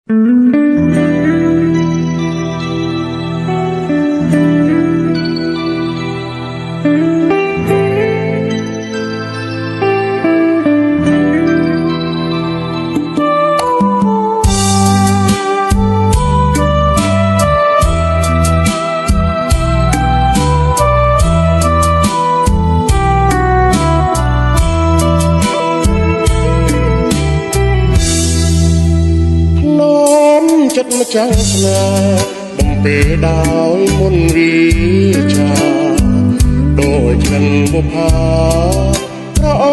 ចិត្តម្ចាស់ស្នេហ៍បំពេដោយមន្តវិជ្ជាដូចចិនបុប្ផាប្រអ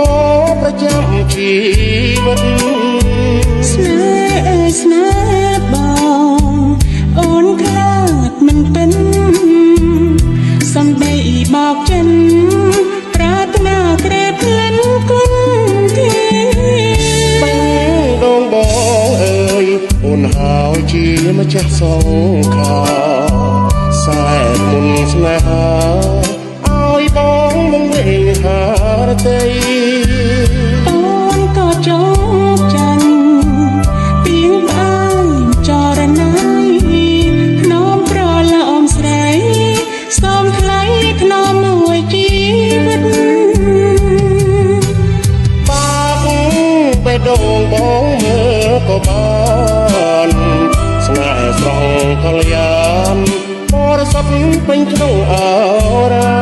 ប់ប្រចាំជីវិតស្នេហ៍អើយស្នេហ៍បងអូនខ្លាចមិនเป็นសំដីបោកចិនប្រាថ្នាក្រែភ្លិនគុណធីបងដងបងអើយអូនហើយជាម្ចាស់សង្ខារសែនមុនស្នេហាឲ្យបងមកវិញហារតីអូនក៏ចងចាញ់ពីងផ្អើមចរណៃធ្នមប្រឡំស្រីសូមថ្លៃធ្នមមួយជីវិតបាបបេះដូងបងមើលក៏បានស្នេហ៍ស្រស់កល្យានបរិសុទ្ធពេញក្នុងអរា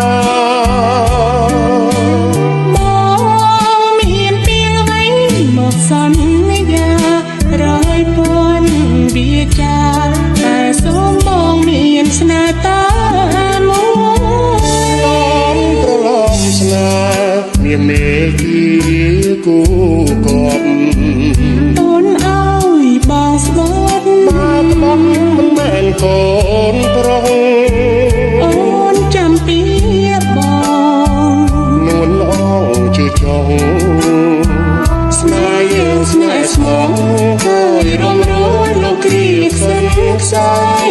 បងមានពីអ្វីមកសន្យារយពាន់វាចាតែសូមបងមានស្នេហ៍តាមួយឡំប្រឡំស្នេហ៍មានមេគីគូកប់អូនអើយបងស្បត់បាបបងមិនមែនកូនប្រុសអូនចាំពីបងនួនល្អជាចុងស្នេហ៍យើងស្នេហ៍ស្មងហើយរំរួលលោកគ្រីខ្សិនខ្សាយ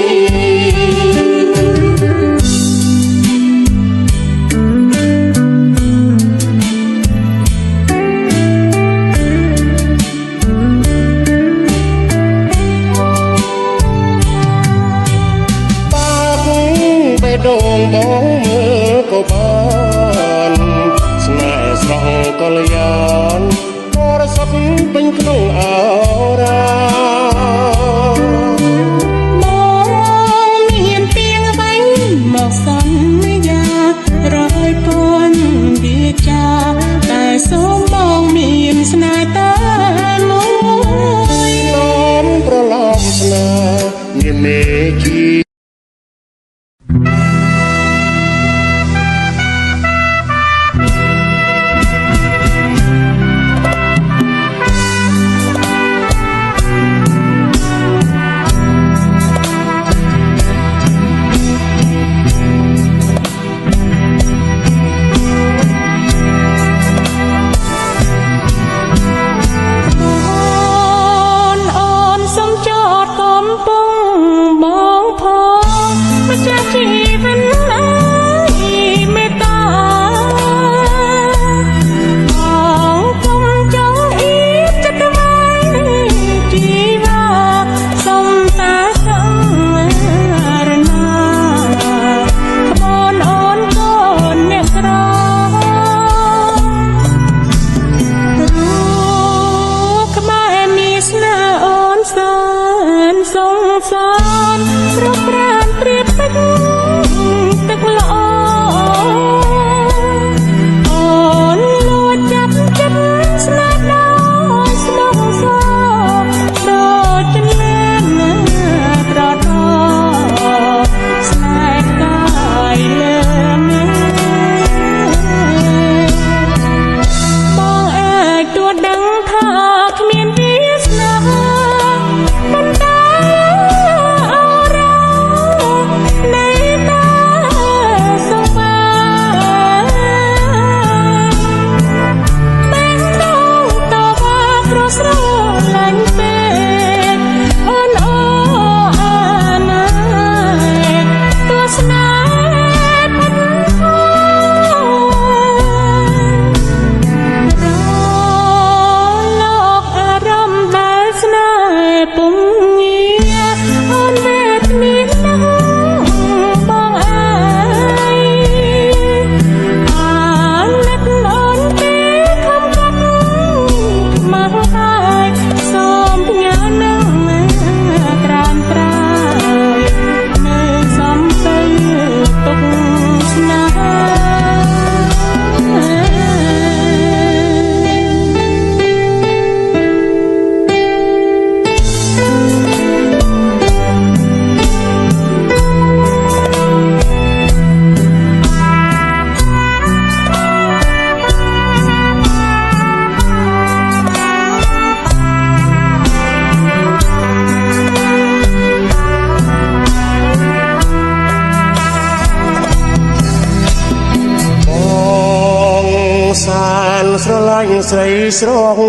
សានស្រឡាញ់ស្រីស្រង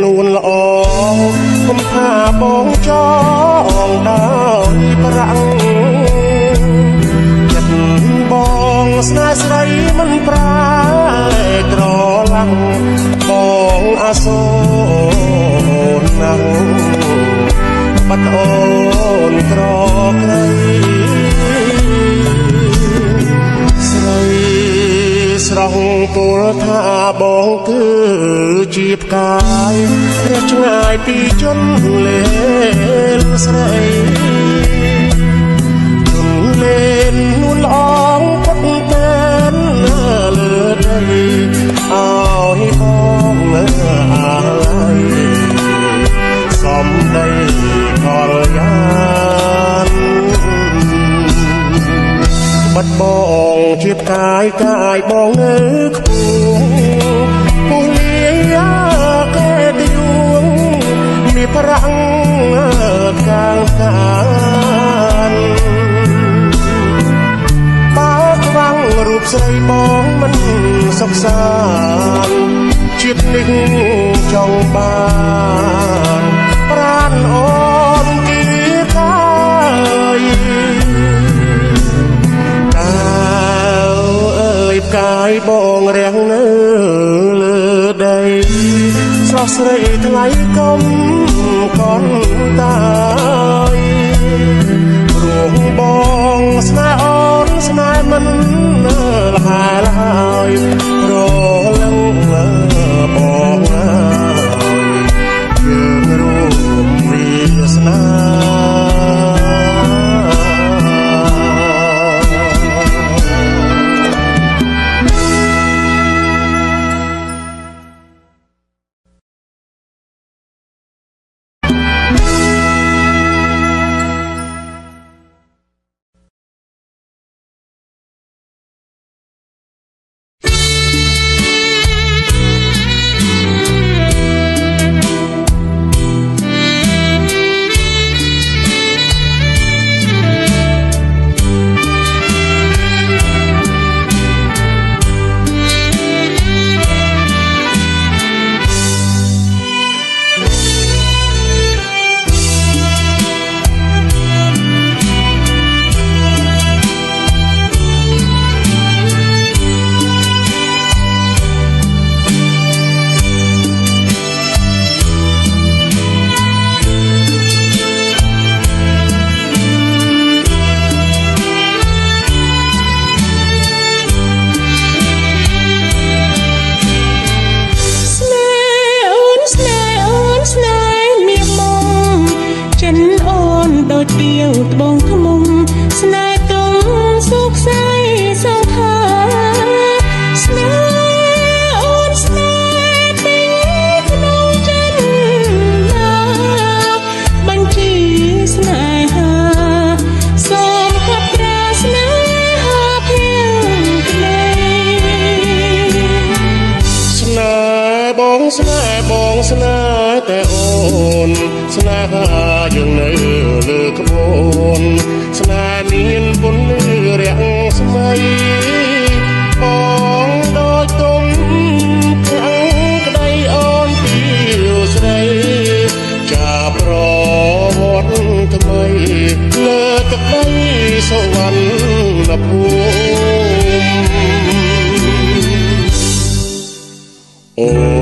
នួនល្អខ្ញុំថាបងចងដោយប្រាំងចិត្តបងស្នេហ៍ស្រីមិនប្រែត្រឡាំងបងអាសូរណាស់បាត់អូនក្រក្រៃស្រីស្រស់ពោលថាបងគឺជាផ្កាយរះឆ្ងាយពីជនលេលស្រីជនលេលនួនល្អងពុតពេលលើដីឲ្យបងអាឡ័យសំដីកលយានបាត់បងជាផ្កាយកាយបងនៅខ្ពស់ពូលាកែទីយងមានប្រាំងកាងកានបើខ្វាំងរូបស្រីបងមិនសុខសាន្តជាតិនេះចង់បានប្រាណអូនគីកាយផ្កាយបងរាំងនៅលើដីស្រស់ស្រីថ្លៃកុំកនតាយព្រោះបងស្នេហ៍អូនស្នេហ៍មិនលហាឡើយរលឹងបងយើងរួមវាសនាបងស្នេហ៍តែអូនស្នេហាយើងនៅលើក្បួនស្នេហ៍មានពុនរាំងស្មៃបងដូចទុំខាងក្តីអូនពីស្រីចាប់ប្រវត្តិថ្មីលើទឹកដីសវណ្ណភូមិអូ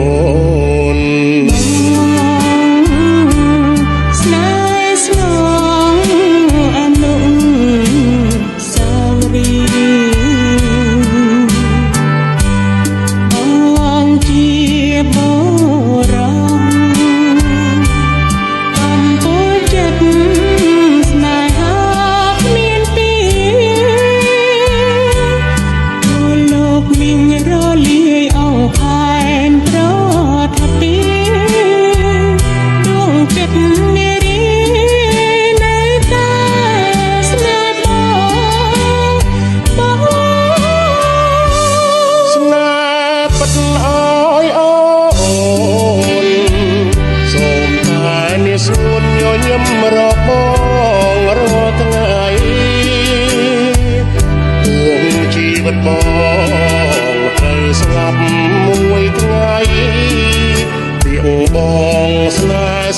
បងទៅស្លាប់មុន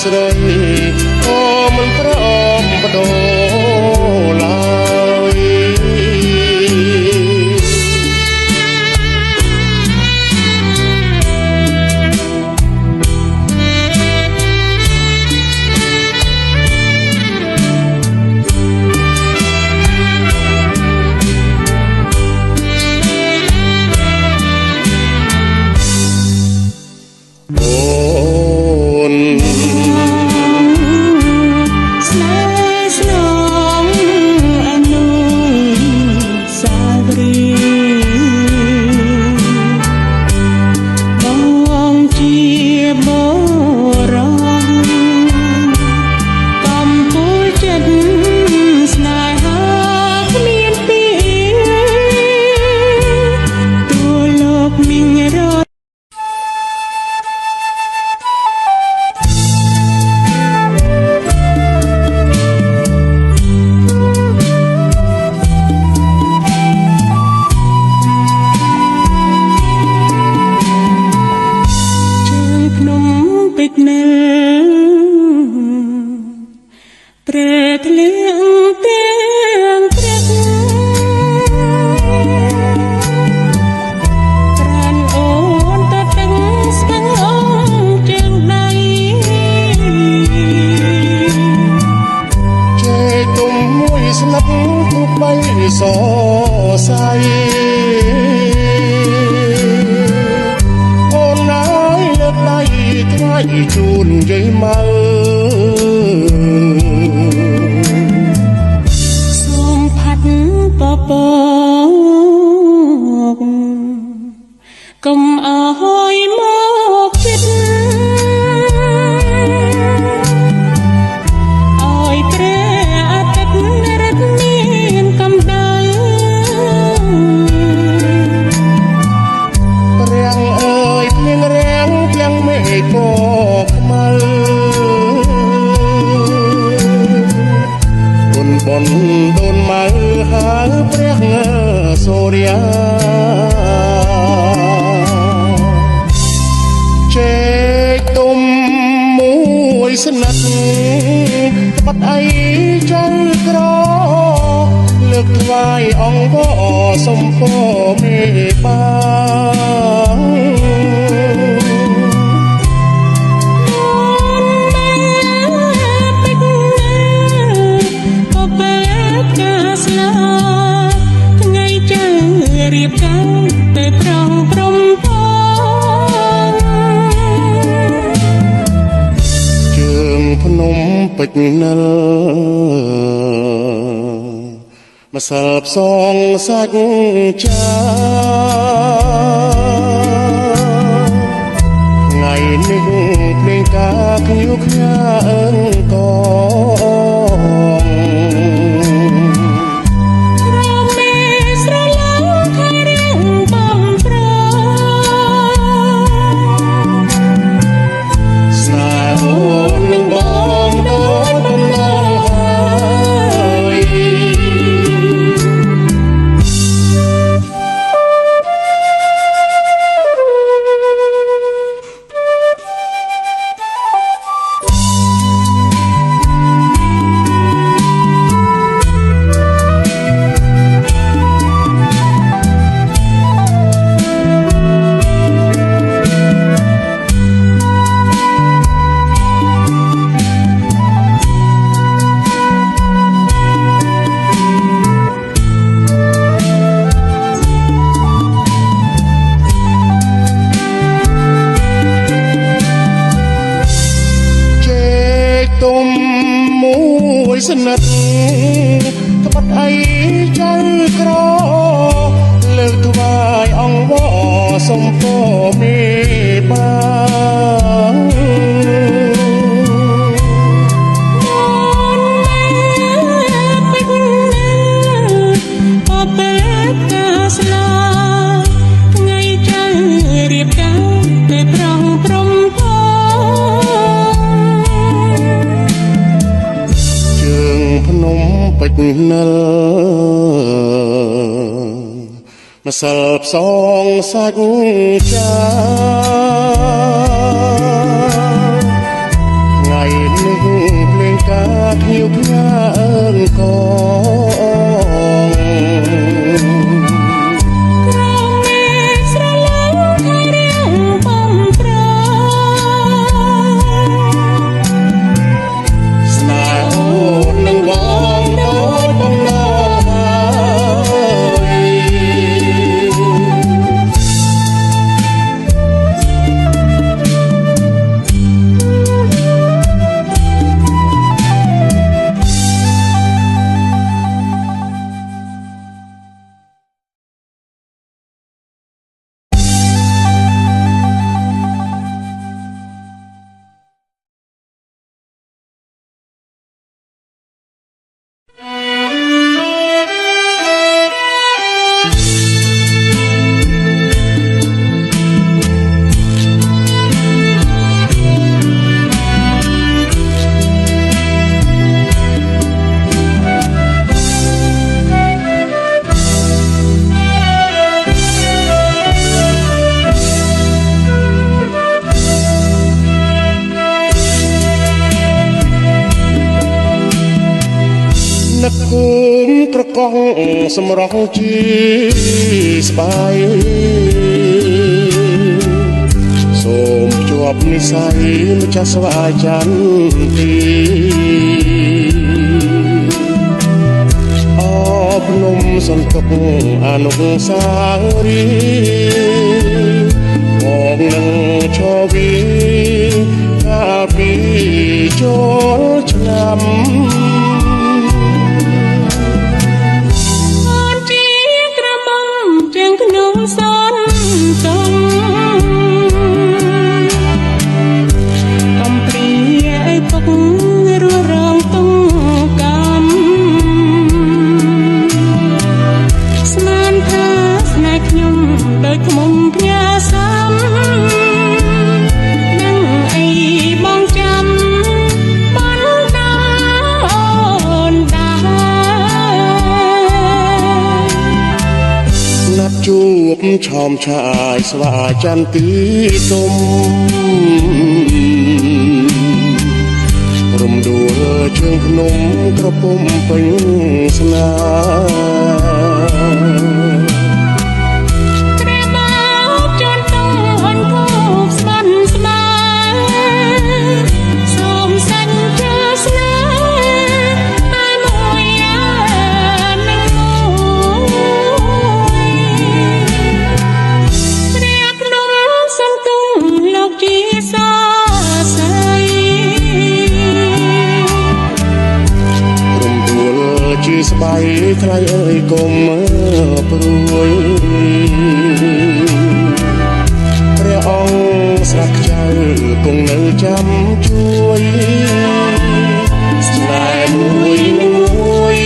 ស្រីក៏មិនព្រមបដូរឡើយ ស្នេហ៍ស្នងអនុស្សាវរីយ៍បងជាបុរសកំពូលចិត្តស្នេហាគ្មានពីទូលោកមីងរត់ ពេជ្រនៅត្រែធ្លៀងទាំងព្រឹកប្រានអូនទៅទាំងស្ទឹងអងជើងដៃជេកទុំមួយស្លាប់ទូបីសសៃអូនណាយលើកដៃថ្វាយជូនយាយម៉ៅសូមផាត់ពពកកុំអើយមកចិត្តអើយព្រះអាទិត្យរត់មានកម្ដៅរាំងអើយភ្លៀងរាំងភ្លៀងមេឃពណ៌ខ្មៅគុណបុណ្យដូនម៉ៅហៅព្រះសូរ្យាជេកទុំមួយស្និទ្ធក្បត់អីចៅក្រលើកថ្វាយអង្គវសុំពរមេបារៀបការទៅប្រងព្រំផងជើងភ្នំពេជ្រនិលម្សិលផ្សងសាច់ចាថ្ងៃនេះភ្លេងការខ្ញៀវខ្ញាអើងកទុំមួយស្និទ្ធក្បត់អីចៅក្រលើកថ្វាយអង្គវសុំពរមេបារៀបការទៅប្រងព្រំផងជើងភ្នំពេជ្រនិលម្សិលផ្សងសាច់ចាថ្ងៃ កងសម្រស់ជីស្បាយសូមជាប់និស័យម្ចាស់ស្វាយចន្ទីអភ្នំសន្ទុកអនុស្សាវរីយ៍មកនឹងឈវីកាលពីចូលឆ្នាំជួបឆោមឆាយស្វាចន្ទីទុំរំដួលជើងភ្នំក្រពុំពេញស្នាស្បៃថ្លៃអើយកុំព្រួយព្រះអង្គស្រះខ្ចៅគង់នៅចាំជួយស្នេហ៍មួយនឹងមួយ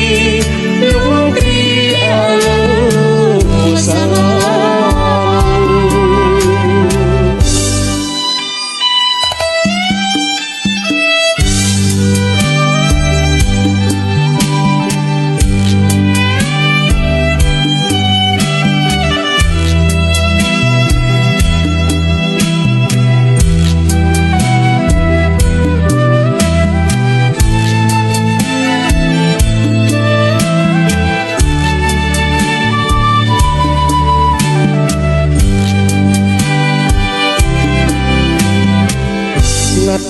លងគ្រីអើសា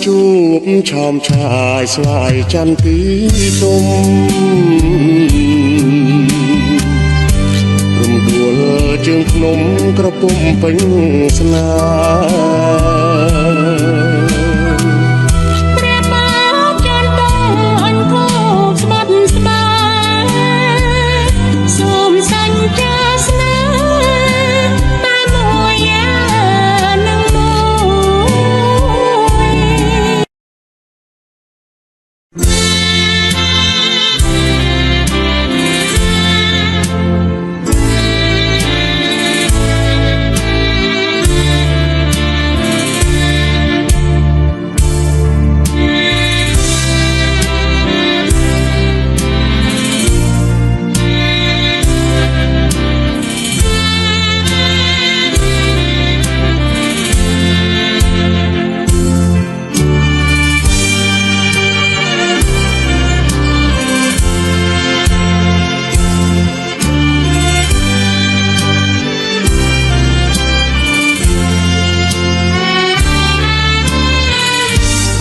ជួបឆោមឆាយស្វាយចន្ទីទុំរំដួលជើងភ្នំក្រពុំពេញស្នា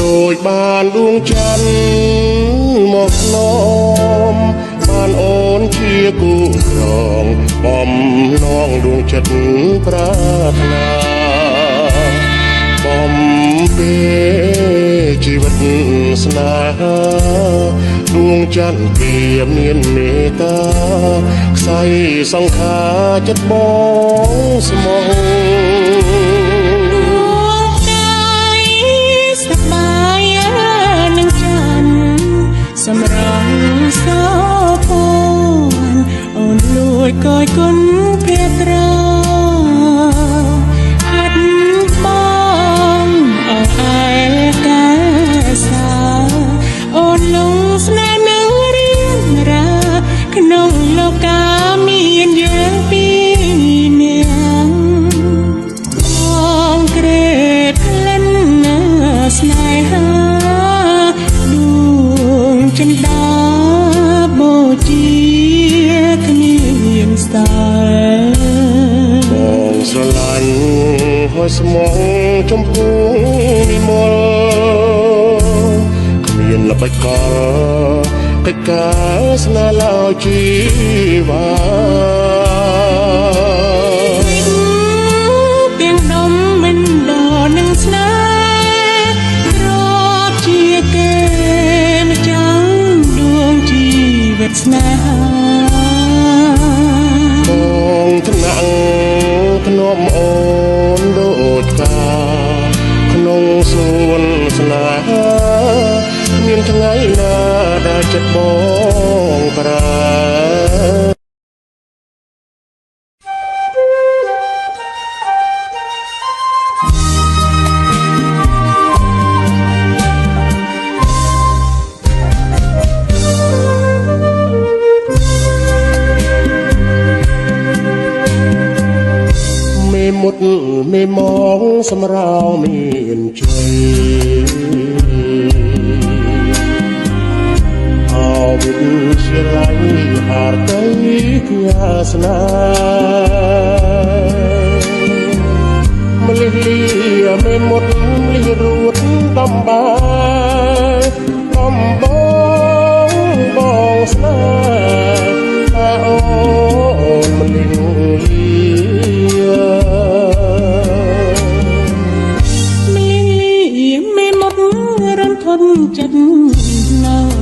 ដូចបានដួងច័ន្ទមកស្នំបានអូនជាគូក្រងបំណងដួងចិត្តប្រាថ្នាបំពេជីវិតស្នេហាដួងច័ន្ទព្រាបមានមេត្តាខ្សែសង្ខារចិត្តបងស្មោះសម្រងសោភ័ណ្ឌអូនលួចកយគុណភេត្រាហាត់បងអោអែលកាសាអូនលងស្នេហ៍នឹងរៀនរាក្នុងលោកាមានយើងពីរនាក់ ហើយស្មងចំពោះនិមលគ្មានល្បិចកលកិច្ចការស្នេហ៍ឡើយជីវ៉ាទាំងដុំមិនដល់នឹងស្នេហ៍រាប់ជាគេម្ចាំងដួងជីវិតស្នេហាបងថ្នាក់ធ្នមអូនដូចកាក្នុងសួនស្នេហាគ្មានថ្ងៃណាដែលចិត្តបងប្រា មេមុតមេមងសម្រោមានជ័យអវិទ្យាល័យអារតីគឺអាសនាម្លេះលីមេមុតលីរួតដំបាយបំបងស្នេហ៍តែអូនម្លេះលីចិត្តណាស់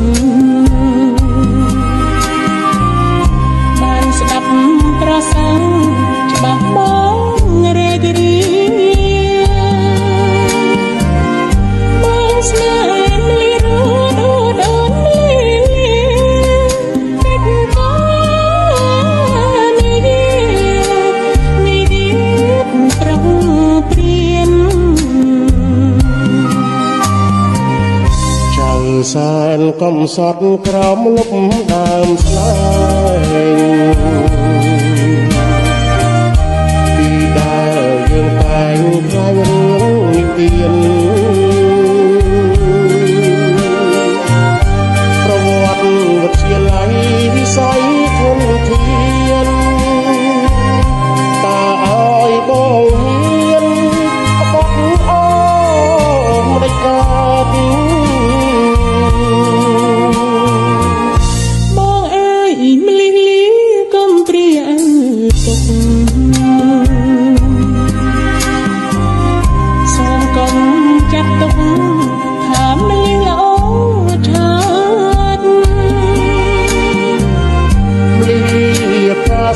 បានស្ដាប់ប្រសាច្បាស់បងរេករាបងស្នេហ៍លីរត់អូនលីកិច្ចការនេះប្រងព្រៀនសែនកំសត់ក្រោមលុបដើមស្លែងពីដែលយើងតែងខ្លាយរឿងនិទានប្រវត្តិវិទ្យាល័យវិស័យធនធានតើឲ្យបងហ៊ានបត់អូនមិនដាច់កើត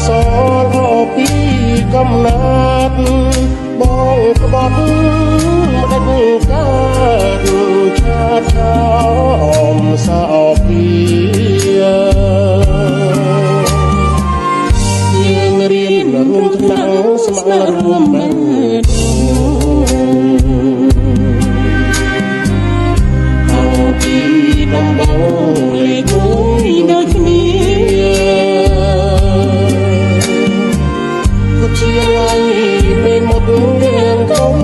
សលពីកំណត់បងក្បត់មិនដាច់កើតឆាតឆោមសោពីយើងរៀនរួមថ្នាក់ស្ម័គ្ររួមបានពីដំបងលេខមួយដូចគ្នាជាឡៃមេមុតរឿងកុំ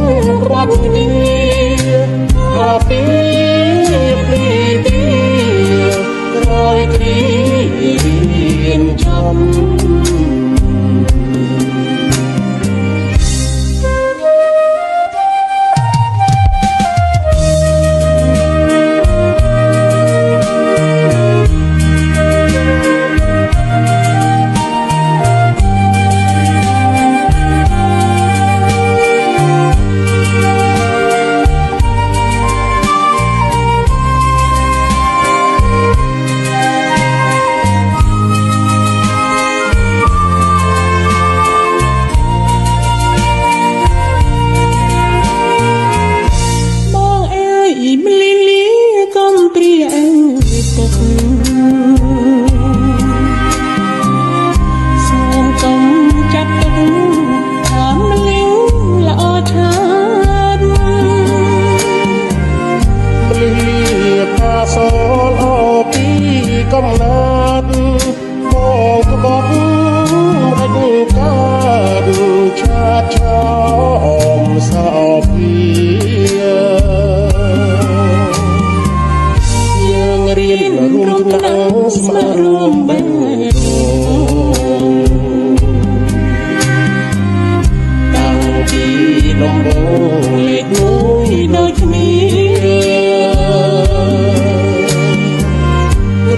បងលេខមួយដូចគ្នា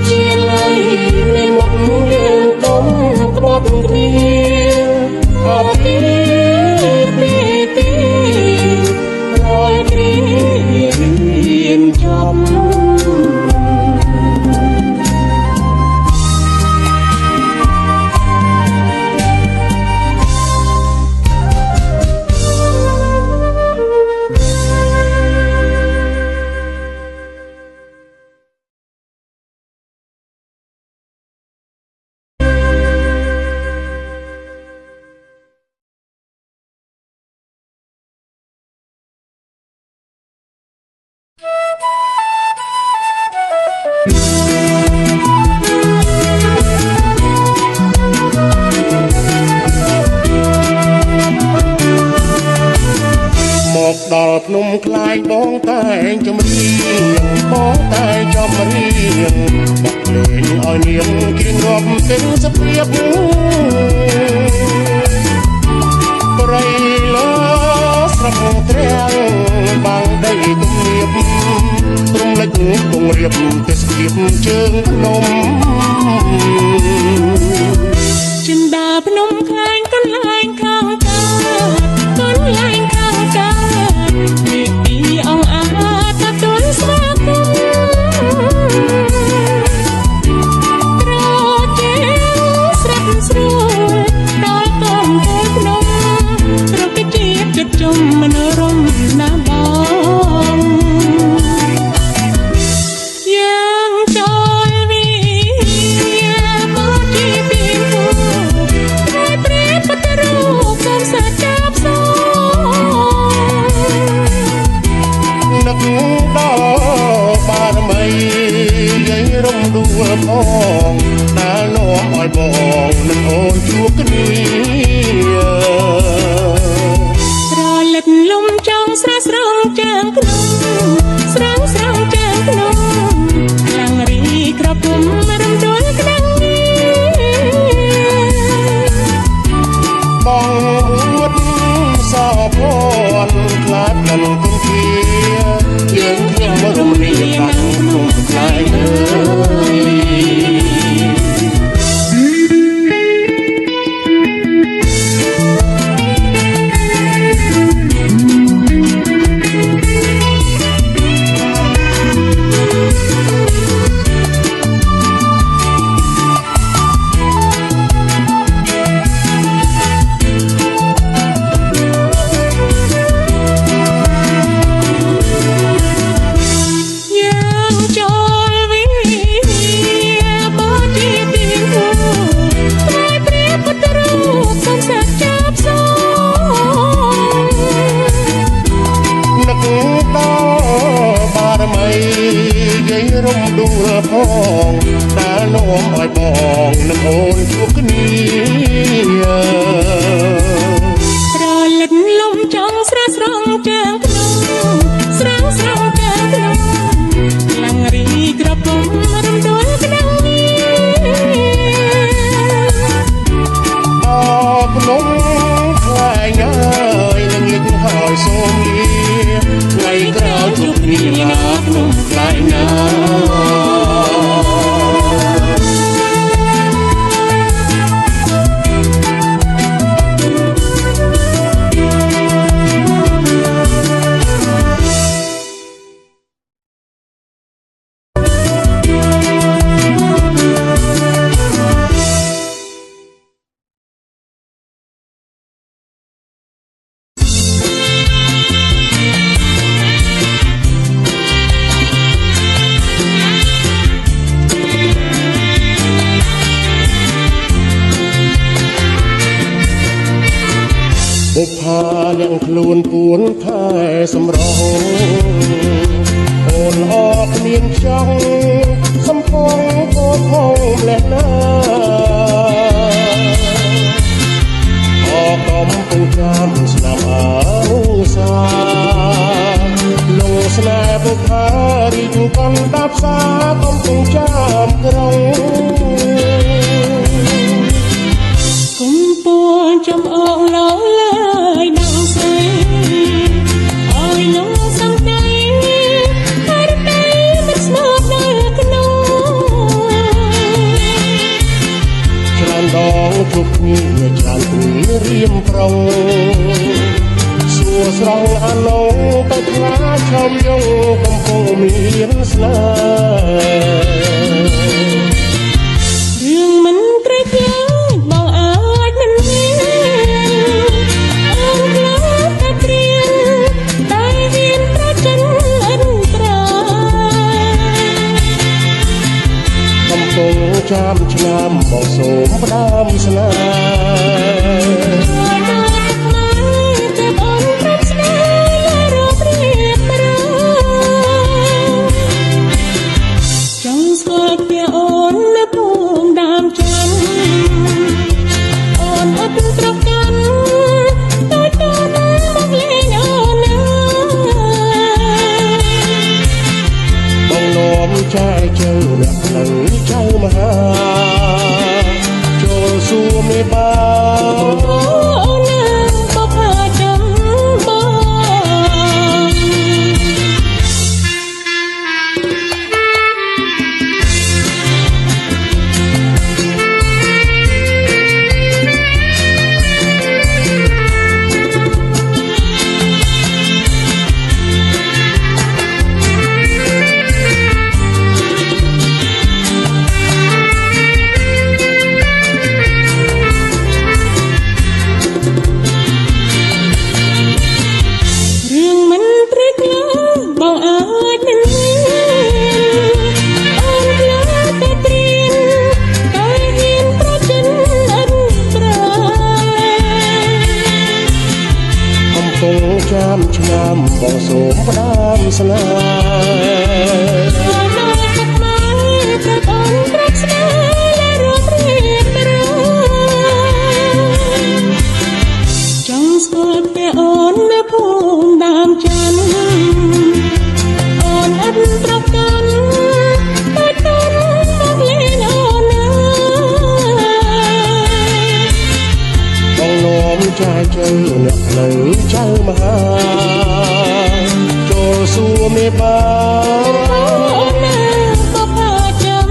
ជាឡៃនៃមុខយើងដុំក្បត់គ្នាអបពីពីរយគ្រារៀនចប់មកដល់ភ្នំខ្លាយបងតែងចម្រៀងបងតែងចម្រៀងបកលេងឲ្យនាងគៀងរាប់ទាំងសព្រាបប្រៃលើស្រស់ត្រាំងបាំងដីទំនៀបព្រំលិចគង់រៀបទេសភាពជើងភ្នំចិន្តាភ្នំខ្លាញ់កន្លែងខាងកើតកន្លែងខាងកើតនេះពីអង្គអាទទួលស្វាគមន៍ត្រជាស្រាប់ស្រួលដល់កងទៅភ្នំរកជាចិត្តជុំមនោរម្យណាបងយ៉ាងចូលវិមកជាពីគូហើយព្រះពុទ្ធរូបសូមសាចាប់សនឹកដល់បារមីយាយរំដួលផងដែលនាំឲ្យបងនឹងអូនជួបគ្នាស្រលឹកលំចង់ស្រះស្រងចាងក្នុងស្រងស្រងចាងក្នុងខ្លាំងរីក្របគុំរំដួលក្តាំងបងអួតសោភ័ណ្ឌខ្លាចមិនគង់ជាយើងខ្ញុំរំលាយតាំងក្នុងខ្លាយអើរំដួលផងដែលនាំឲ្យបងនឹងអូនជួបគ្នាស្រលឹកលំចង់ស្រះស្រងចាងក្នុងស្រងស្រងចាងក្នុងខ្លាំងរីក្របគុំរំដួលក្តាំងអភ្នំខ្លាញ់ហើយនឹងលិចហើយសូមលាថ្ងៃក្រោយជួបគ្នាណាភ្នំខ្លាញ់ណាបុប្ផាយ៉ាងខ្លួនពួនថែសម្រងអូនអរគ្មានចង់សំពងកូនផងលះណាអរកំពុងចាំស្នាមអាសាលងស្នេហ៍បុប្ផារីកកណ្ដាប់សាកំពុងចាំក្រុងកំពុងចំអងឡងឡើយដល់ស្រី នងទៅខ្លាចឈប់យងកំពុងមានស្នេហ៍រឿងមិនត្រេកខ្លាំងបងអាចមិនមានអូនខ្លាចតែព្រៀនតែហ៊ានប្រចិនអិនត្រាកំពុងចាំឆ្នាំបងសូមផ្ដាំស្នេហ៍ចាយជើអ្នកផ្លូវចៅមហាចូលសួរមេបាអូណាបបផាចាំចាំឆ្នាំបងសូមផ្ដាំស្នេហ៍អូនមកមកប្រកបប្រកស្នេហ៍และរករៀបរចង់ស្គាល់តែអូននៅភូមិដើមច័ន្ទអូនអត់ប្រកាន់តែទៅមកលេងអូនណាបងនាំចាយជើអ្នកផ្លូវចៅមហាចូលសួរមេបាអូនណាបបផាចាំ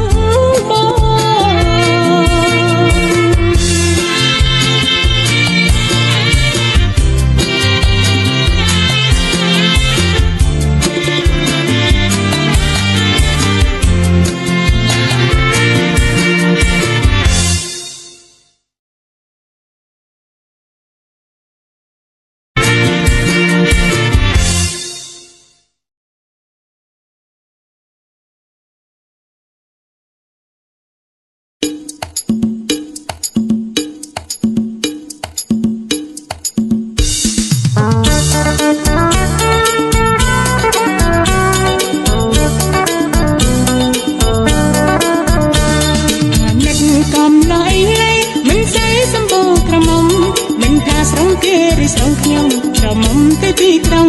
ស្រងខ្ញុំក្រមុំទៅទីក្រុង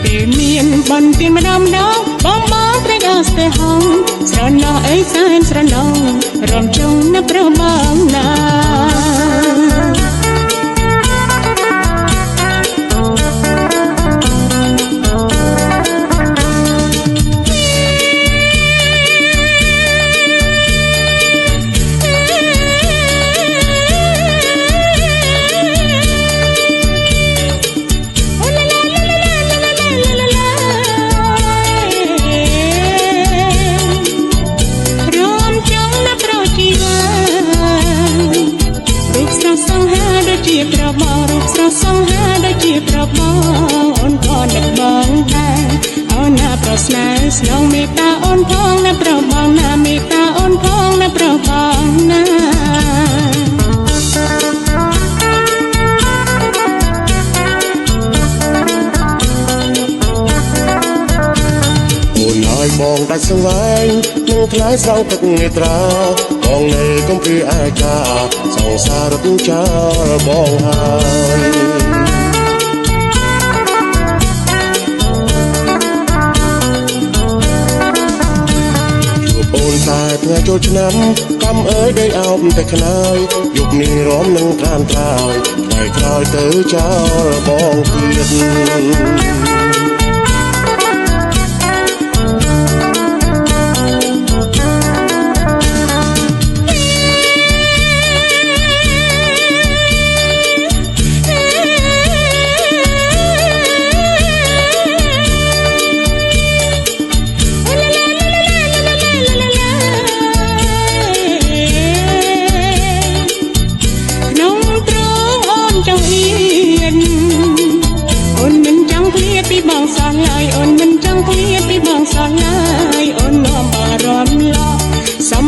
ពេលមានបន្ទានម្ដងបងបងត្រេកអរស្ទើហងស្រណោះអីសែនស្រណោះរំចង់នៅប្របងណាសង្ហាដូចជាប្របងអូនក៏នឹកបងដែរអូនណាប្រស្នេហ៍ស្នងមេត្តាអូនផងណាប្របងណាមេត្តាអូនផងណាប្របងណាអូនហើយបងដាច់សង្វែងនឹងថ្លៃស្រង់ទឹកនេត្រាបងនៅកំព្រាអាចាសង្សាររត់ចោលបងហើយជួបអូនតែថ្ងៃចូលឆ្នាំកំអើយដីអោបតែខ្នើយយុគនេះរំនឹងក្រានក្រោយថ្ងៃក្រោយទៅចោលបងទៀត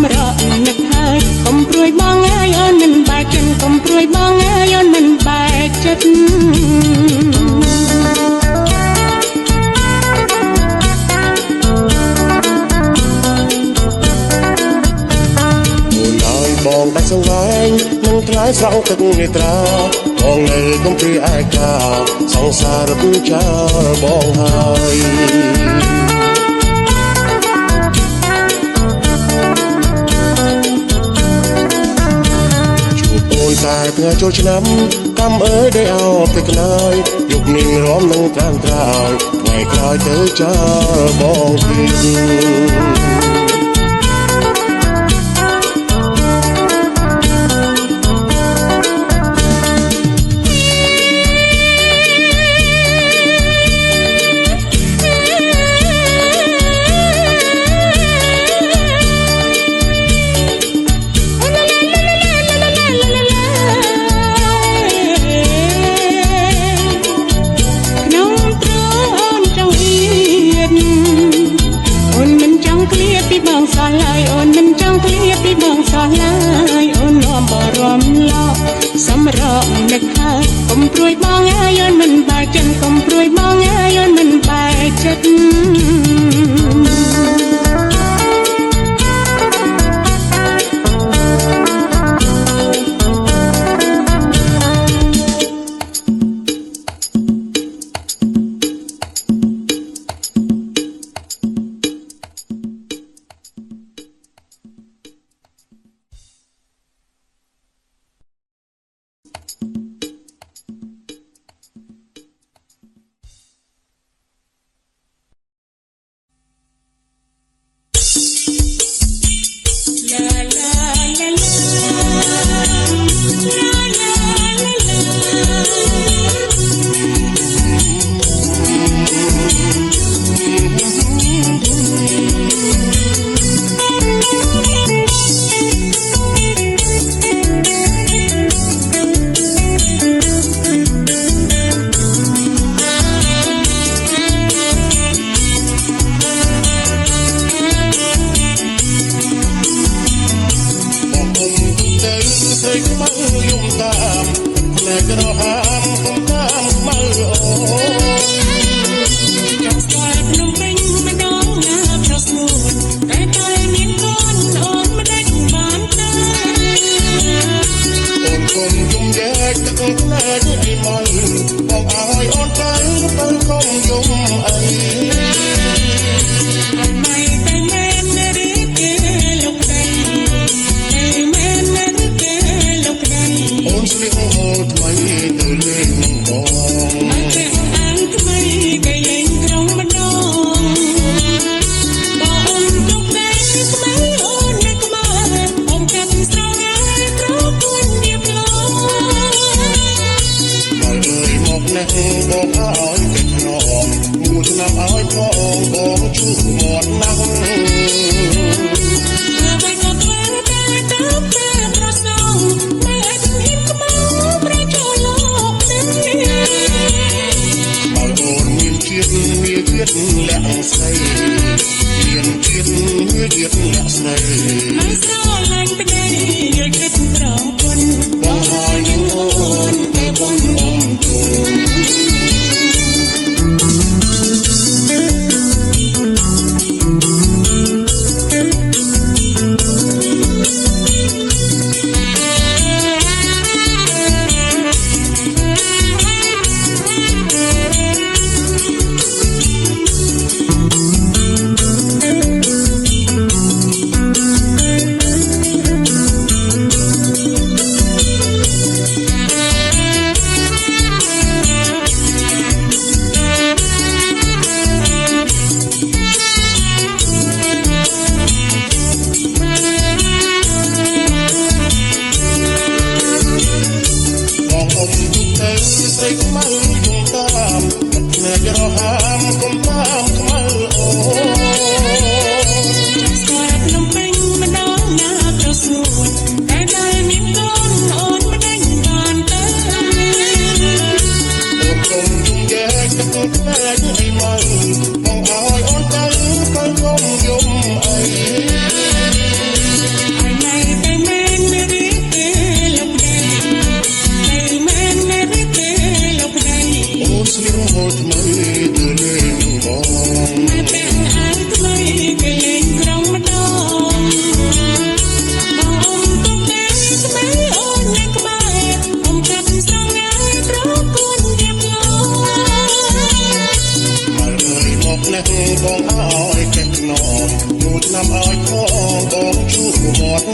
សម្រាប់នឹកហើយកុំព្រួយបងអើយអូនមិនបែកចិត្តកុំព្រួយបងអើយអូនមិនបែកចិត្ត បងដាច់សង្វែងនឹងថ្លៃស្រង់ទឹកនេត្រាបងនៅកុំព្រីឯកាសង្សាររត់ចាបងហើយជួបអូនតែថ្ងៃចូលឆ្នាំកម្មអើយได้អោបទៅក្នើយយប់នេះរំនឹងត្រាំត្រាយថ្ងៃក្រោយទៅចាបងទៀត បងសោះឡើយអូនមិនចង់ឃ្លាពីបងសោះឡើយអូននាំបរំឡោសម្រាប់នឹកហើយកុំព្រួយបងអើយអូនមិនបែកចិត្តកុំព្រួយបងអើយអូនមិនបែកចិត្ត Hãy subscribe cho kênh Ghiền Mì Gõ để không bỏ lỡ những video hấp dẫn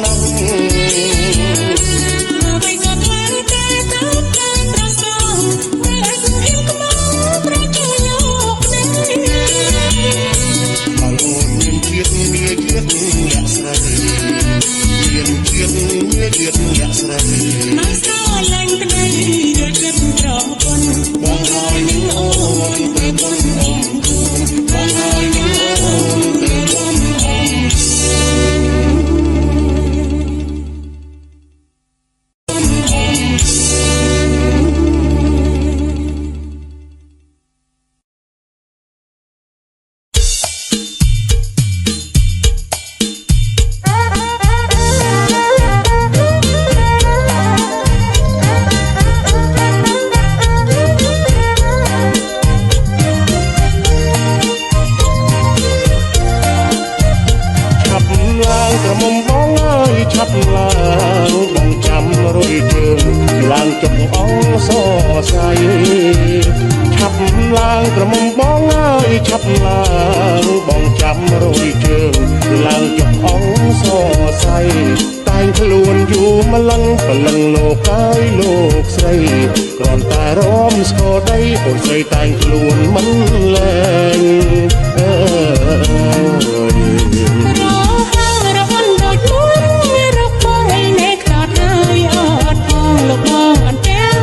ណាស់ អ្វីក៏ខ្លាំងតែត្រូវការប្រសើរព្រោះសុខភាពក្បោប្រជុំលោកនេះ អលូនមានជាតិមានជាតិអ្នកស្រីមានជាតិមានជាតិអ្នកស្រី មកស្រឡាញ់ក្តីយកចិត្តត្រពន់ បងហើយនឹងអូនទៅបងអូនបងហើយនឹងអូនទៅបងអូន ក្រមុំបងអើយឆាប់ឡើងបងចាំរុយជើងឡើងចុកអង្គសរសៃឆាប់ឡើងក្រមុំបងអើយឆាប់ឡើងបងចាំរុយជើងឡើងចុកអង្គសរសៃតែងខ្លួនយូរម្លឹងព្រលឹងលោកកាយលោកស្រីគ្រាន់តែរំស្គាល់ដីអូនស្រីតែងខ្លួនមិនលែងអើយ លោកបងអន្ទាំង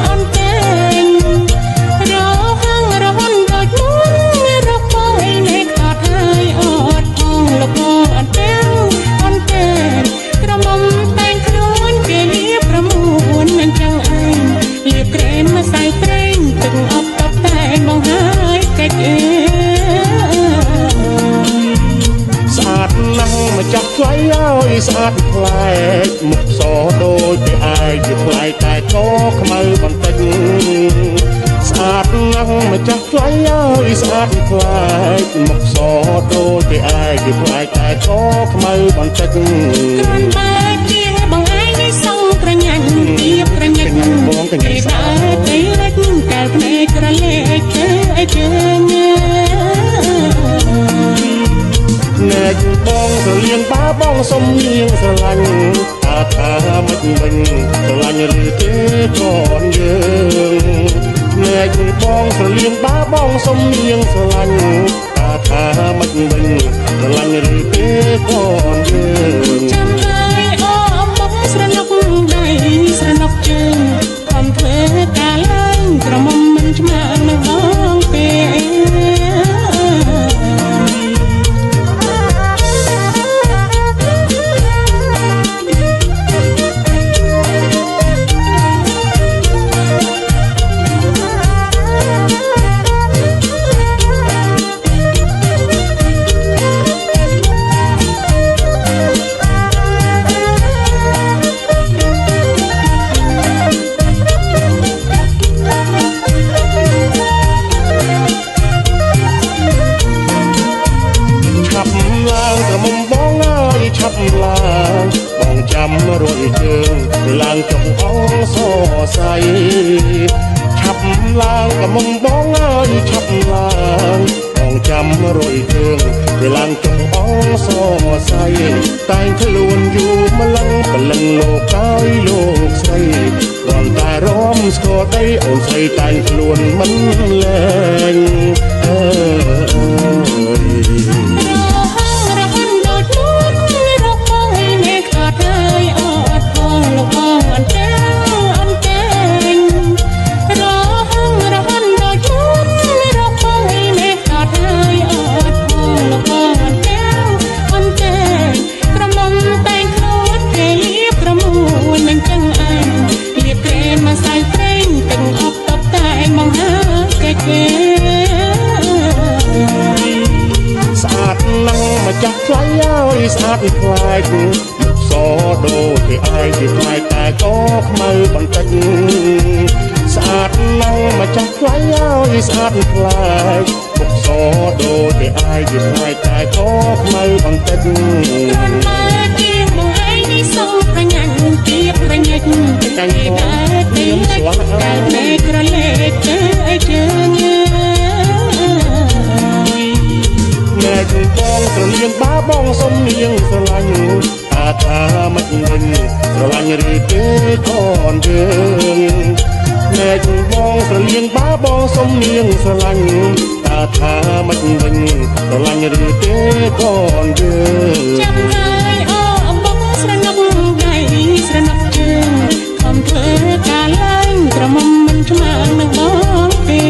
អន្ទាំងរហងរហុនដូចមុនរកបងឯនេះខ្ទាត់ហើយអត់ផងលោកបងអន្ទាំងអន្ទាំងក្រមុំតែងខ្លួនគេលៀបប្រមូនមិនចឹងឯងលៀបក្រែមមកសៃត្រេងទឹកអប់តបតែមកហើយកិច្ចស្អាតណាស់មកចាប់ថ្លៃឲ្យស្អាតប្លែកមុខសដូចពីឯងជាថ្លៃតែកខ្មៅបន្តិចស្អាតណាស់មកចាប់ថ្លៃឲ្យស្អាតប្លែកមុខសដូចពីឯងជាថ្លៃតែកខ្មៅបន្តិចគ្រាន់តែជាបងឯងនេះសងប្រញាញ់ទៀបប្រញាញ់បងកញ្ញាដើរទៅរត់កែភ្នែកក្រឡេកទៅអីជើងណែបងស្រលៀងបាបងសុំលៀងស្រឡាញ់ថាមិនវិញស្រឡាញ់ឬទេកូនយើងណែបងស្រលៀងបាបងសុំលៀងស្រឡាញ់ថាមិនវិញស្រឡាញ់ឬទេកូនយើងចាំហើយអូអំបងស្រណុកដៃស្រណុកជើងខំធ្វើការឡើងក្រមុំមិនឆ្មាក់នឹងបងទេបងចាំរុយជើងឡើងចុកអង្គសរសៃឆាប់ឡើងកមុំបងអើយឆាប់ឡើងបងចាំរុយជើងឡើងចុកអង្គសរសៃតែងខ្លួនយូរម្លឹងព្រលឹងលោកកាយលោកស្រីគ្រាន់តែរំស្គាល់ដីអូនស្រីតែងខ្លួនមិនលែងអើយ ស្អាតណាស់មកចាស់ថ្លៃឲ្យស្អាតប្លែកមុខសដូចពីឯងជាថ្លៃតែកខ្មៅបន្តិចស្អាតណាស់មកចាស់ថ្លៃឲ្យស្អាតប្លែកមុខសដូចពីឯងជាថ្លៃតែកខ្មៅបន្តិចគ្រាន់តែជាបងឯងនេះសងប្រញាញ់ទៀបប្រញាច់តែដែរទីតែក្រឡេកទៅអីជើងណែបងស្រលៀងបាបងសុំនាងស្រឡាញ់ថា មិនវិញស្រឡាញ់ឬទេកូនយើងណែបងស្រលៀងបាបងសុំនាងស្រឡាញ់តើថាមិនវិញស្រឡាញ់ឬទេកូនយើងចាំហើយអូបងស្រណុកដៃស្រណុកជើងខំធ្វើការឡើងក្រមុំមិនឆ្មើនឹងបងទេ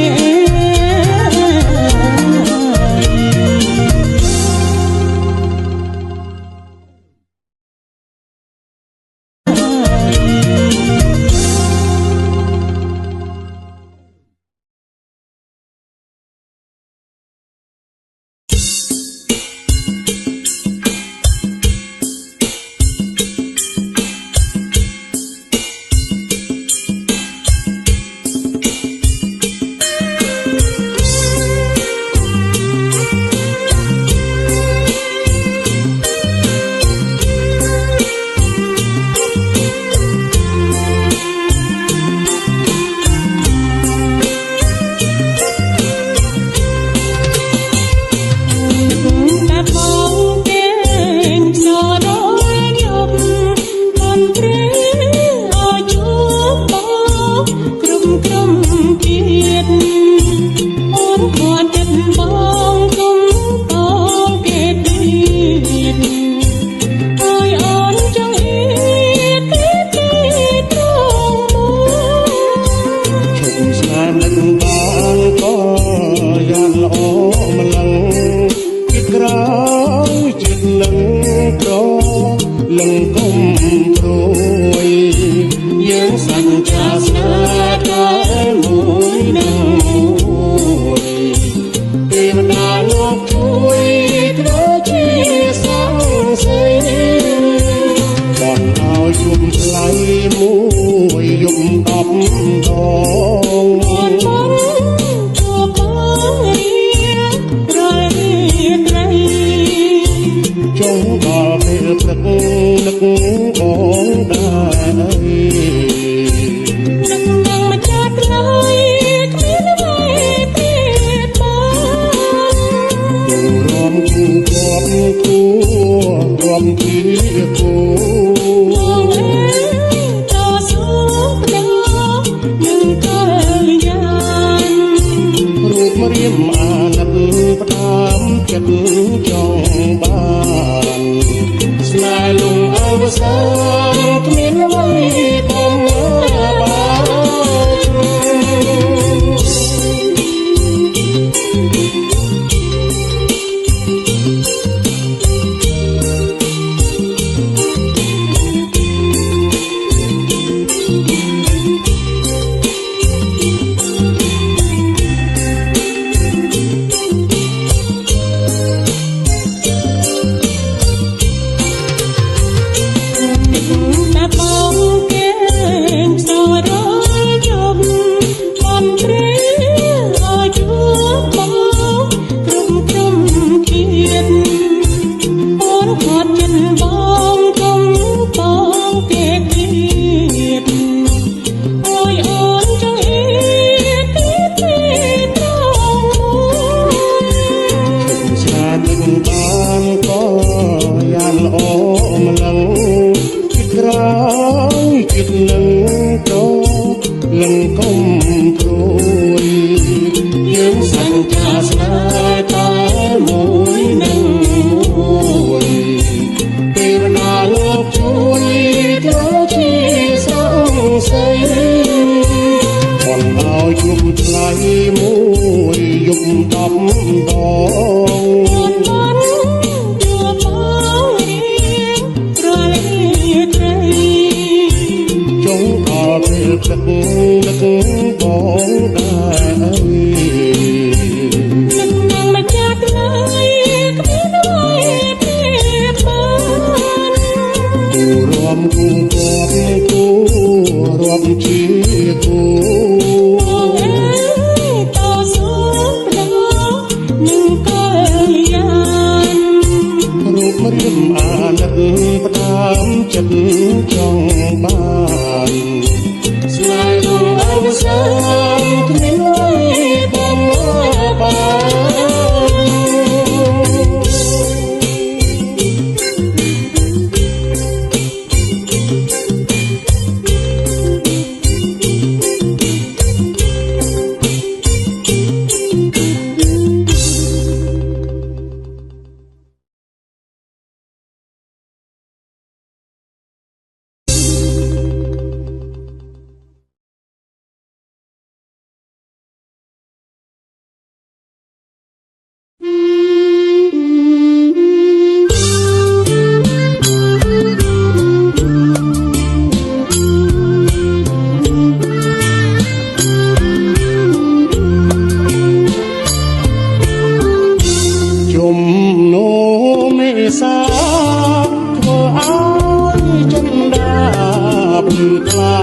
គឺថ្លា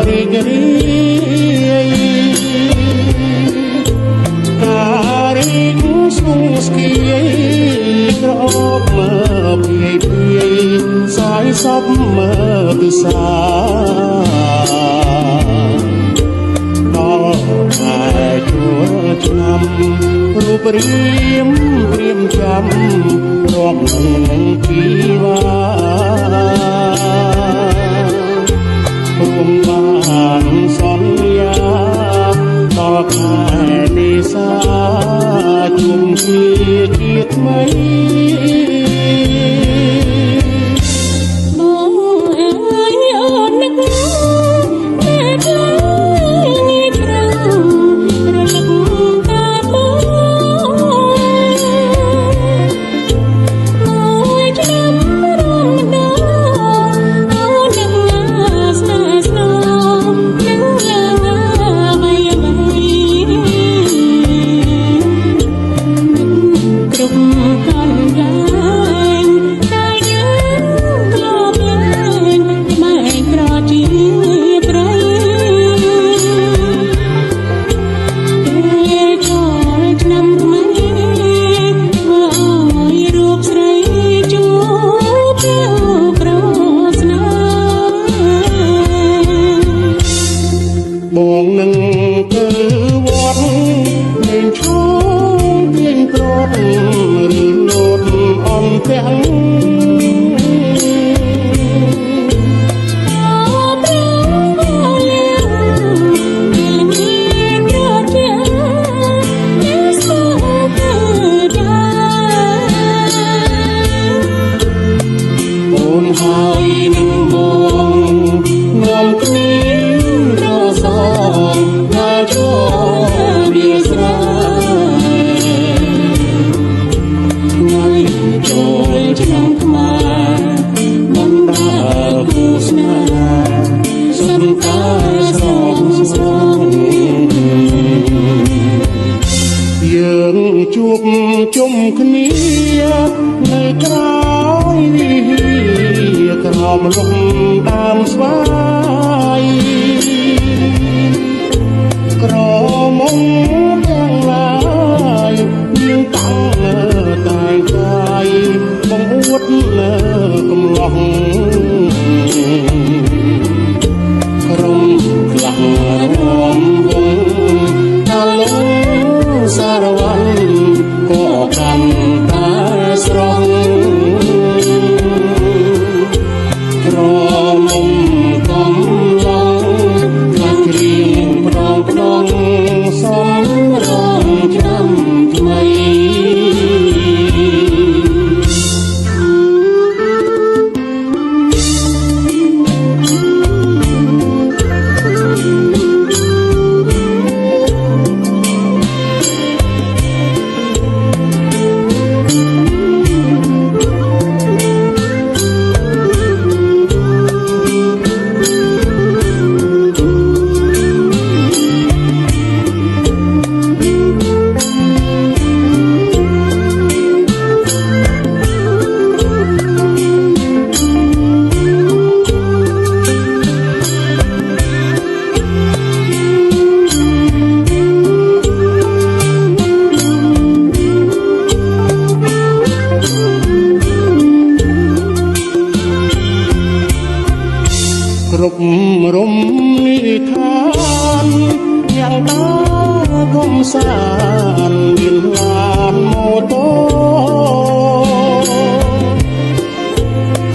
រីករាយការរីកស្ងស្គីក្រអូបមើភាយភាយសាយសពមើទិសាដល់ខែជួលឆ្នាំរូបរាងព្រៀមចាំរាប់នឹងជីវារួមបានសន្យាដល់ខែនេសាជុំគ្នាជាថ្មីបងអើយអូននឹកតែខ្លាំងងាយក្រៅរលឹកតែបងមួយឆ្នាំរំដងអូននឹកស្នេហ៍ស្នងនឹងឡើងអ្វីអ្វីគ្រប់កន្លែងតែយើងធ្លាប់លេងបែកប្រជាប្រៃពេលចូលឆ្នាំថ្មីធ្វើឲ្យរូបស្រីជួបប្រស្នាបងនឹងទៅវត្តលេងឈោលេងប្រត់ឬលោតអនទាំងអូនហើយនឹងបងនាំគ្នារសងថាចូលវាស្រ័យថ្ងៃចូលឆ្នាំខ្មែរមិនដើរគូស្នេហ៍សំតាស្រងស្រងយើងជួបជុំគ្នានៅក្រោយវិហារក្រោមលំដើមស្វាយក្រមុំទាំងឡាយយើងតាំងតែងកាយបង្អួតលើកំឡោះក្រុមខ្លះរំវងថាលងសារវ័នក៏កាន់តែស្រងក្រមុំកំឡោះខ្លាចគ្រៀងផ្ដងផ្ដងសំរងឆ្នាំថ្មីគ្រប់រំនិធានយ៉ាងតាកំសាន្តមានឡានម៉ូតូ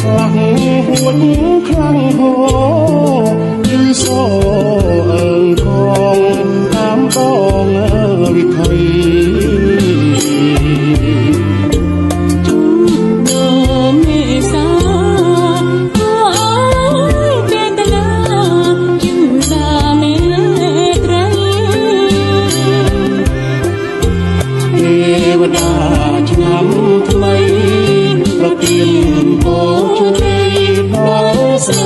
ខ្លាំងហួចខ្លាំងហោគឺសូអើងកងតាមដងវិថីឆ្នាំថ្មីប្រទានពរជ័យដល់ស្នេ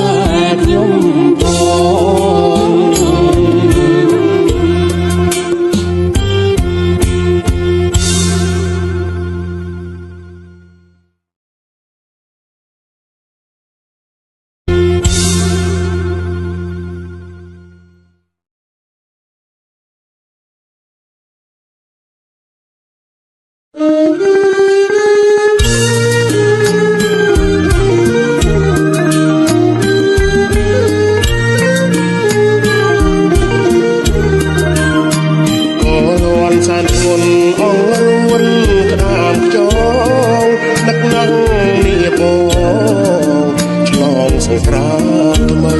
ក្រាបថ្មី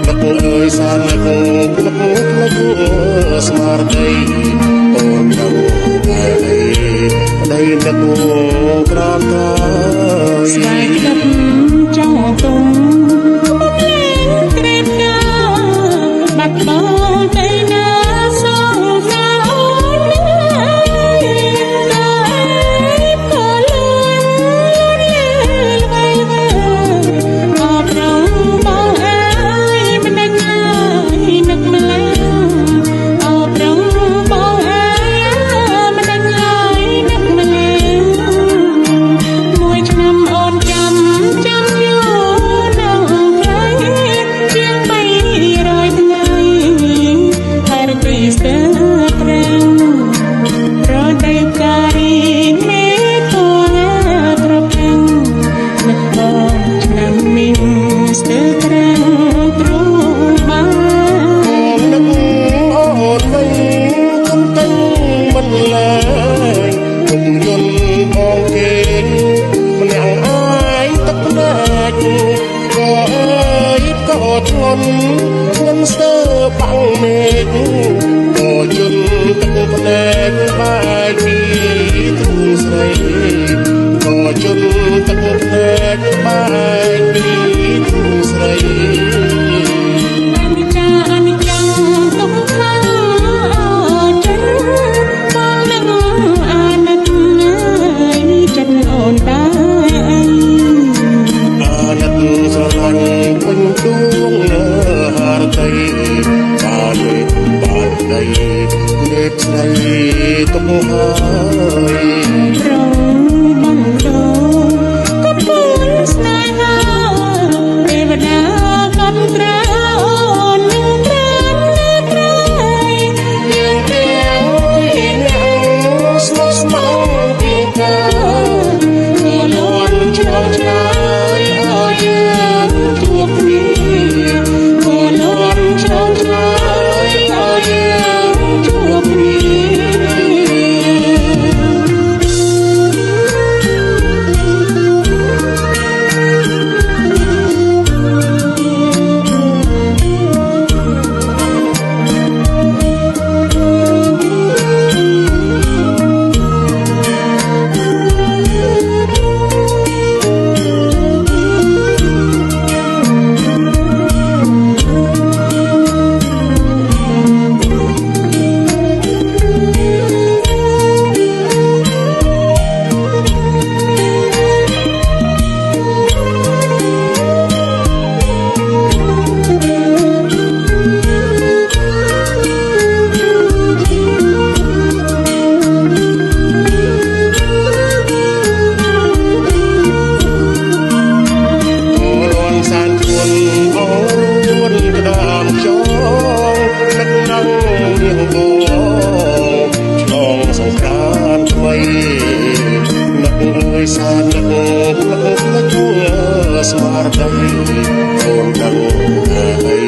ទឹកអើយសាននឹកស្មារតីអូនដឹងតែប្តីនឹកក្រាបថ្មីស្នេហ៍ទឹកចង់ទុំក្រេបកាបាត់បង់ទៅណាសងសាអូនណាក៏លឿនវៃវៃអបរំបងអើយមិនដឹងហើយនឹកម្ល៉េះអបរំបងអើយមិនដឹងហើយនឹកម្ល៉េះមួយឆ្នាំអូនចាំយូរនៅក្រៃជាង300ថ្ងៃហើយរទីស្ទើរក្រាំងរដូវការីមេតងត្រពាំងនឹកបងឆ្នាំមីងស្ទើរក្រាំងទ្រង់បាននឹកអូនវិញគុំទឹកមិនឡើយគុំយន់បងគេម្នាក់អាយទឹកភ្នែកក៏អើយក៏ធ្ងន់ស្ទើរបាំងមេឃក៏យន់ទឹកភ្នែកបែកពីទ្រូងស្រីក៏យន់ទឹកភ្នែកបែកពីទ្រូងស្រីអនិច្ចាទុកខាចិនបងនឹងអាណិតចិត្តអូនដែរអាណិតស្រឡាញ់ពេញដួងលើហារតីបានដីលេបស្ដីទុកហើយប្រងបានដូក៏ពួនស្នេហាទេវតាក៏ត្រាអូននឹងត្រានលើក្រៃយើងទាំងអ្នកស្មោះស្ម័គ្រពីកាក៏លន់ឆ្លងឆ្លើយឲ្យយើងជួបគ្នាក៏លន់ឆ្លងឆ្លើយឲ្យយើងជួបគ្នាសាននឹកស្មារតីអូនដឹងហើយ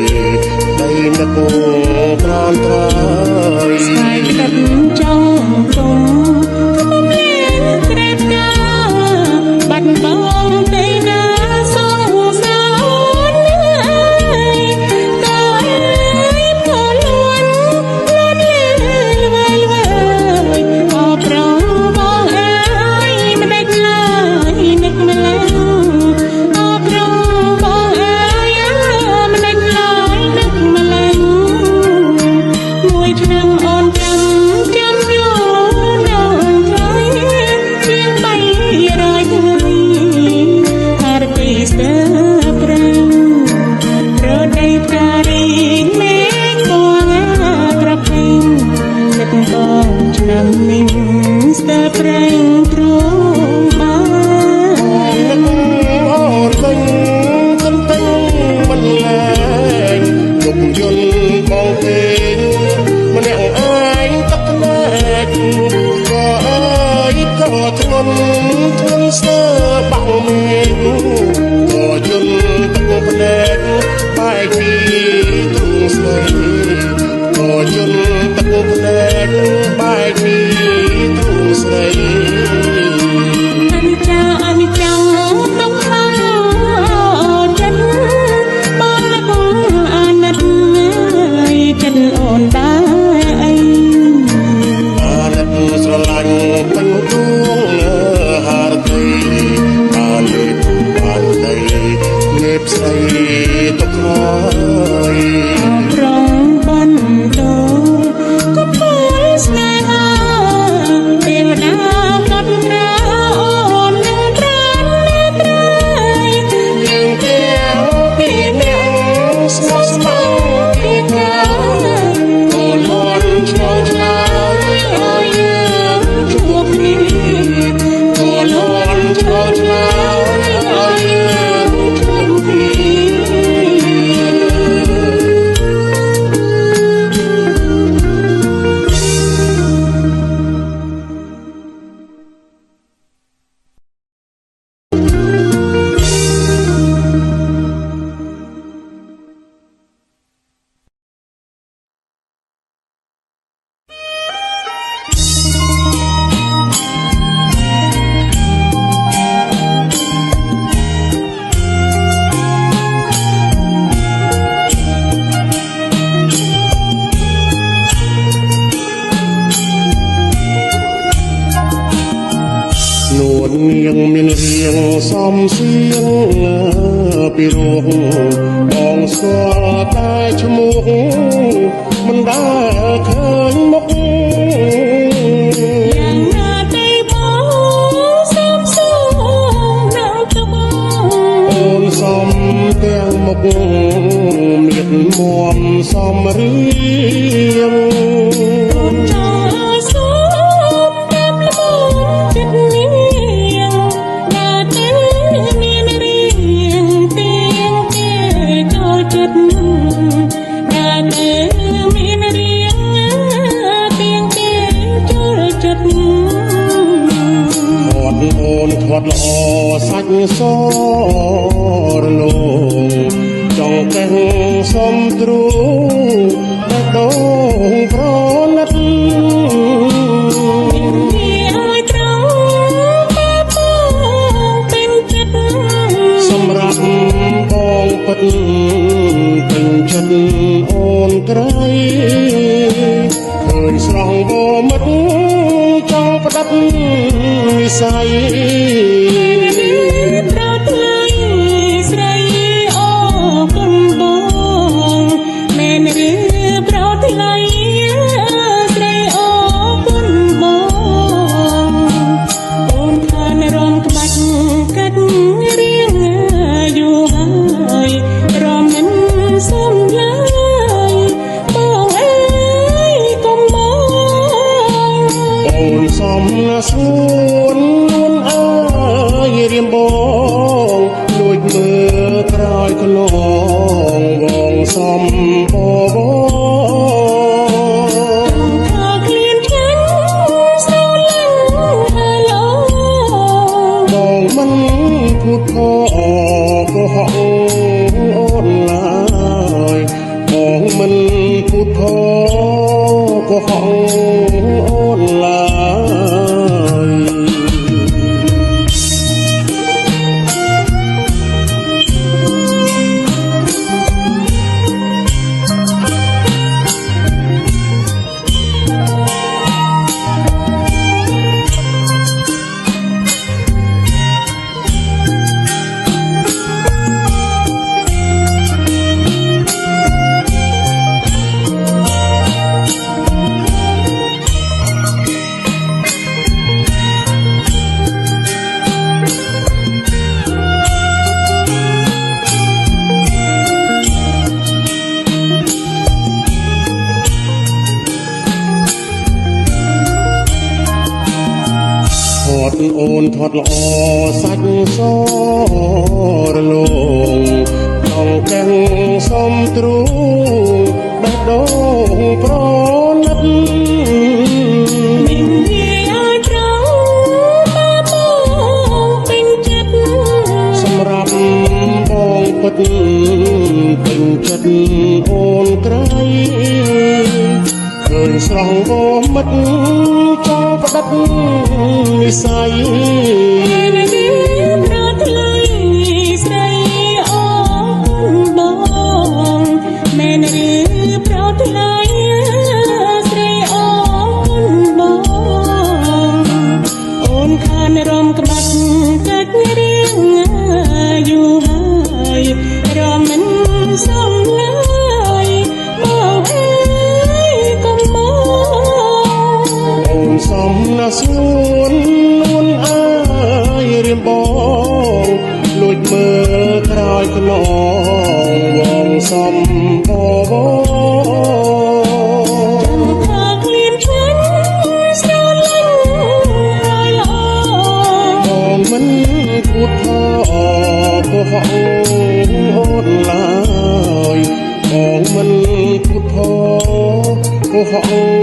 ដីនឹកត្រានត្រើយស្នេហ៍ទឹកចង់ទុំក៏មានក្រេបកាបាត់បង់ទៅណាសងសាអូនក៏អើយក៏លួនវៃវៃអបរំបងអើយមិនដឹងហើយនឹកម្ល៉េះអបរំបងអើយមិនដឹងហើយនឹកម្ល៉េះមួយឆ្នាំអូនចាំយូរ បស្រីទុកហើយរងបន្តក៏ពេលស្នេហាទេវតាកាត់ត្រាអូននឹងត្រានត្រៃយើងទាំងពីរនាក់ស្មោះស្ម័គ្រពីកាអូនហត់ឆ្លងឆ្លើយឲ្យយើងជួបគ្នាអូនហត់ឆ្លងឆ្លើយឲ្យយើងជួបគ្នា នួននាងមានរៀងសំសៀងពីរោងបងស្គាល់តែឈ្មោះមិនដែលឃើញមុខយ៉ាងណាទេបងសំសួរដល់ទៅបងអូនសំទាំងមុខមានមមសំរៀងអូនចង់សួរតាមលំចិត្តនេះអូនធាត់ល្អសាច់សរលោងចង់កេះសំទ្រូតែដងប្រណិតឲ្យត្រង់បាបងเป็นចិត្តសម្រាប់បងពិតពេញចិត្តអូនក្រៃឃើញស្រស់បមិត្តចង់ផ្ដាត់និស័យប្រថ្លៃស្រីអូគុណបងមែនឬប្រថ្លៃស្រីអូគុណបងអូនខានរំក្បាច់កាត់រៀងយូរហើយរំមិនសំឡើយបងអើយកុំមកអូនសំស្ងួននួនអើយរៀមបងលួចមើលក្រោយខ្នងបងសំបបថាឃ្លានខាងស្រឡាញ់ហើឡូបងមិនพูดខកុហកអូនឡើយបងមិនพูดខកុហកអូនឡើយអូនធាត់ល្អសាច់សរលោងក្នុងកាំងសំទ្រូងបេះដូងប្រណិតមិននិយាយត្រង់បាបងពេញចិត្តសម្រាប់បងពិតពេញចិត្តអូនក្រៃឃើញស្រស់បមិត្តចង់ផ្ដាត់និស័យប្រថ្លៃស្រីអូគុណបងមែនឬប្រថ្លៃស្រីអូគុណបងអូនខានរំក្បាច់កាច់រៀងយូរហើយ ส่งเลยมองเอ้ยก็มอง អូនសំណាសួននួនអើយរៀមបងលួចមើលក្រោយខ្នងវងសំបប chẳng khác liền chân sao lưng ai lo បងមិនគួរថកុហកអូនឡើយបងមិនគួរថកុហក